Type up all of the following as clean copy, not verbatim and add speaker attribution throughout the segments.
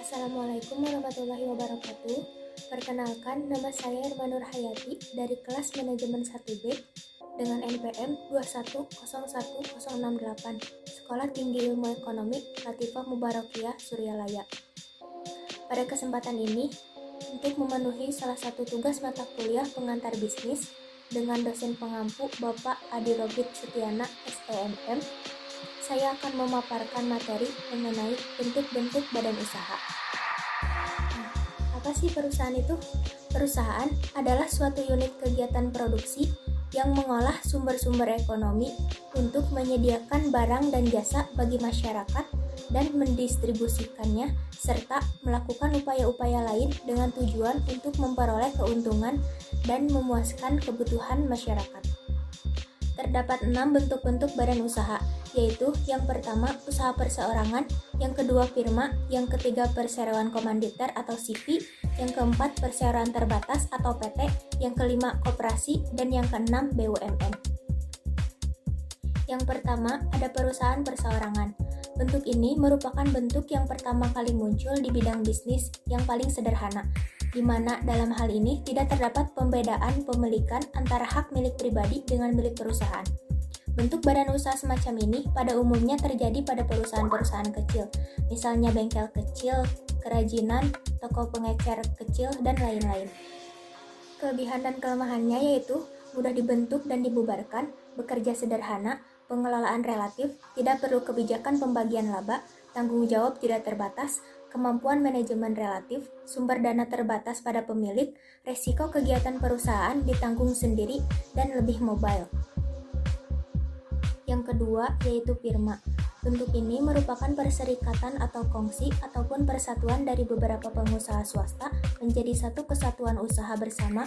Speaker 1: Assalamualaikum warahmatullahi wabarakatuh. Perkenalkan, nama saya Irma Nur Hayati dari kelas manajemen 1B dengan NPM 2101068, Sekolah Tinggi Ilmu Ekonomi Latifah Mubarakiyah Suryalaya. Pada kesempatan ini, untuk memenuhi salah satu tugas mata kuliah pengantar bisnis dengan dosen pengampu Bapak Adi Robit Setiana SEMM, saya akan memaparkan materi mengenai bentuk-bentuk badan usaha. Apa sih perusahaan itu? Perusahaan adalah suatu unit kegiatan produksi yang mengolah sumber-sumber ekonomi untuk menyediakan barang dan jasa bagi masyarakat dan mendistribusikannya, serta melakukan upaya-upaya lain dengan tujuan untuk memperoleh keuntungan dan memuaskan kebutuhan masyarakat. Terdapat 6 bentuk-bentuk badan usaha, yaitu yang pertama usaha perseorangan, yang kedua firma, yang ketiga perseroan komanditer atau CV, yang keempat perseroan terbatas atau PT, yang kelima koperasi, dan yang keenam BUMN. Yang pertama ada perusahaan perseorangan. Bentuk ini merupakan bentuk yang pertama kali muncul di bidang bisnis yang paling sederhana, di mana dalam hal ini tidak terdapat pembedaan pemilikan antara hak milik pribadi dengan milik perusahaan. Bentuk badan usaha semacam ini pada umumnya terjadi pada perusahaan-perusahaan kecil, misalnya bengkel kecil, kerajinan, toko pengecer kecil, dan lain-lain. Kelebihan dan kelemahannya yaitu mudah dibentuk dan dibubarkan, bekerja sederhana, pengelolaan relatif, tidak perlu kebijakan pembagian laba, tanggung jawab tidak terbatas, kemampuan manajemen relatif, sumber dana terbatas pada pemilik, resiko kegiatan perusahaan ditanggung sendiri, dan lebih mobile. Yang kedua yaitu firma. Bentuk ini merupakan perserikatan atau kongsi ataupun persatuan dari beberapa pengusaha swasta menjadi satu kesatuan usaha bersama.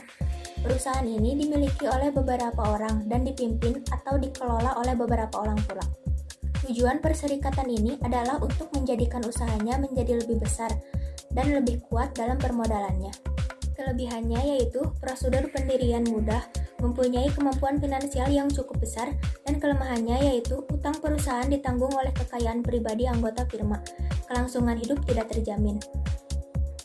Speaker 1: Perusahaan ini dimiliki oleh beberapa orang dan dipimpin atau dikelola oleh beberapa orang pula. Tujuan perserikatan ini adalah untuk menjadikan usahanya menjadi lebih besar dan lebih kuat dalam permodalannya. Kelebihannya yaitu prosedur pendirian mudah, mempunyai kemampuan finansial yang cukup besar, dan kelemahannya yaitu utang perusahaan ditanggung oleh kekayaan pribadi anggota firma. Kelangsungan hidup tidak terjamin.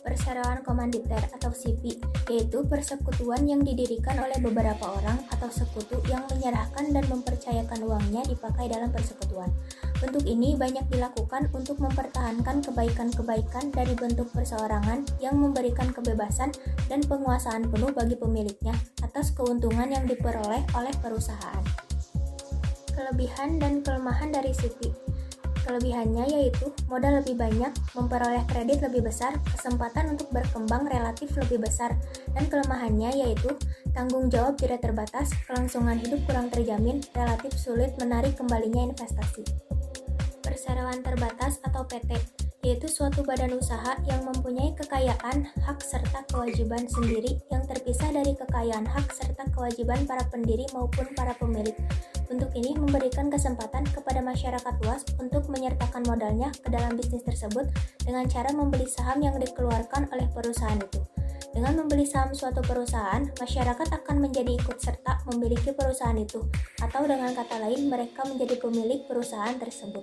Speaker 1: Perseroan komanditer atau CV, yaitu persekutuan yang didirikan oleh beberapa orang atau sekutu yang menyerahkan dan mempercayakan uangnya dipakai dalam persekutuan. Bentuk ini banyak dilakukan untuk mempertahankan kebaikan-kebaikan dari bentuk perseorangan yang memberikan kebebasan dan penguasaan penuh bagi pemiliknya atas keuntungan yang diperoleh oleh perusahaan. Kelebihan dan kelemahan dari CV. Kelebihannya yaitu modal lebih banyak, memperoleh kredit lebih besar, kesempatan untuk berkembang relatif lebih besar, dan kelemahannya yaitu tanggung jawab tidak terbatas, kelangsungan hidup kurang terjamin, relatif sulit menarik kembalinya investasi. Perseroan terbatas atau PT, yaitu suatu badan usaha yang mempunyai kekayaan, hak serta kewajiban sendiri yang terpisah dari kekayaan hak serta kewajiban para pendiri maupun para pemilik. Bentuk ini memberikan kesempatan kepada masyarakat luas untuk menyertakan modalnya ke dalam bisnis tersebut dengan cara membeli saham yang dikeluarkan oleh perusahaan itu. Dengan membeli saham suatu perusahaan, masyarakat akan menjadi ikut serta memiliki perusahaan itu, atau dengan kata lain mereka menjadi pemilik perusahaan tersebut.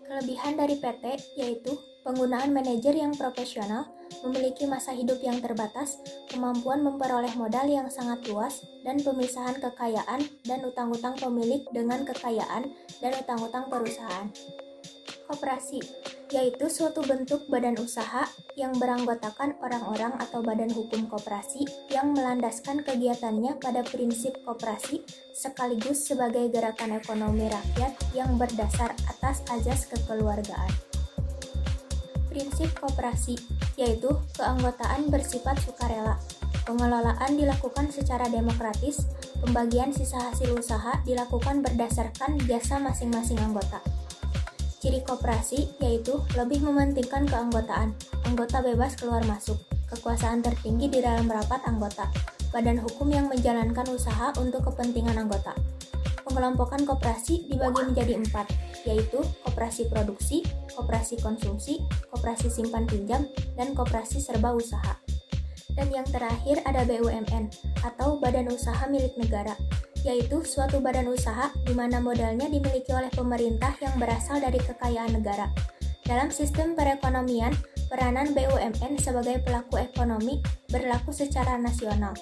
Speaker 1: Kelebihan dari PT yaitu penggunaan manajer yang profesional, memiliki masa hidup yang terbatas, kemampuan memperoleh modal yang sangat luas, dan pemisahan kekayaan dan utang-utang pemilik dengan kekayaan dan utang-utang perusahaan. Koperasi, yaitu suatu bentuk badan usaha yang beranggotakan orang-orang atau badan hukum koperasi yang melandaskan kegiatannya pada prinsip koperasi sekaligus sebagai gerakan ekonomi rakyat yang berdasar atas azas kekeluargaan. Prinsip koperasi, yaitu keanggotaan bersifat sukarela. Pengelolaan dilakukan secara demokratis, pembagian sisa hasil usaha dilakukan berdasarkan jasa masing-masing anggota. Ciri koperasi yaitu lebih mementingkan keanggotaan, anggota bebas keluar masuk, kekuasaan tertinggi di dalam rapat anggota, badan hukum yang menjalankan usaha untuk kepentingan anggota. Pengelompokan koperasi dibagi menjadi 4, yaitu koperasi produksi, koperasi konsumsi, koperasi simpan pinjam, dan koperasi serba usaha. Dan yang terakhir ada BUMN atau badan usaha milik negara, yaitu suatu badan usaha di mana modalnya dimiliki oleh pemerintah yang berasal dari kekayaan negara. Dalam sistem perekonomian, Peranan BUMN sebagai pelaku ekonomi berlaku secara nasional.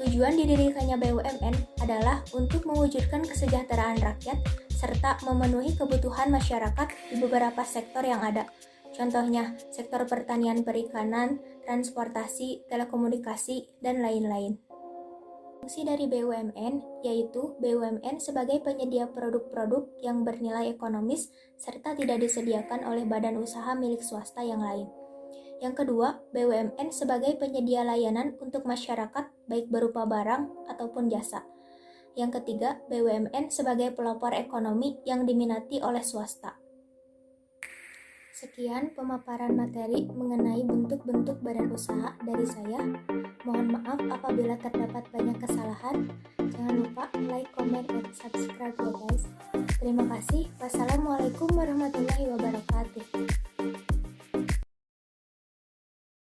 Speaker 1: Tujuan didirikannya BUMN adalah untuk mewujudkan kesejahteraan rakyat serta memenuhi kebutuhan masyarakat di beberapa sektor yang ada. Contohnya, sektor pertanian perikanan, transportasi, telekomunikasi, dan lain-lain. Fungsi dari BUMN yaitu BUMN sebagai penyedia produk-produk yang bernilai ekonomis serta tidak disediakan oleh badan usaha milik swasta yang lain. Yang kedua, BUMN sebagai penyedia layanan untuk masyarakat baik berupa barang ataupun jasa. Yang ketiga, BUMN sebagai pelopor ekonomi yang diminati oleh swasta. Sekian pemaparan materi mengenai bentuk-bentuk badan usaha dari saya. Mohon maaf apabila terdapat banyak kesalahan. Jangan lupa like, comment, dan subscribe ya guys. Terima kasih. Wassalamualaikum warahmatullahi wabarakatuh.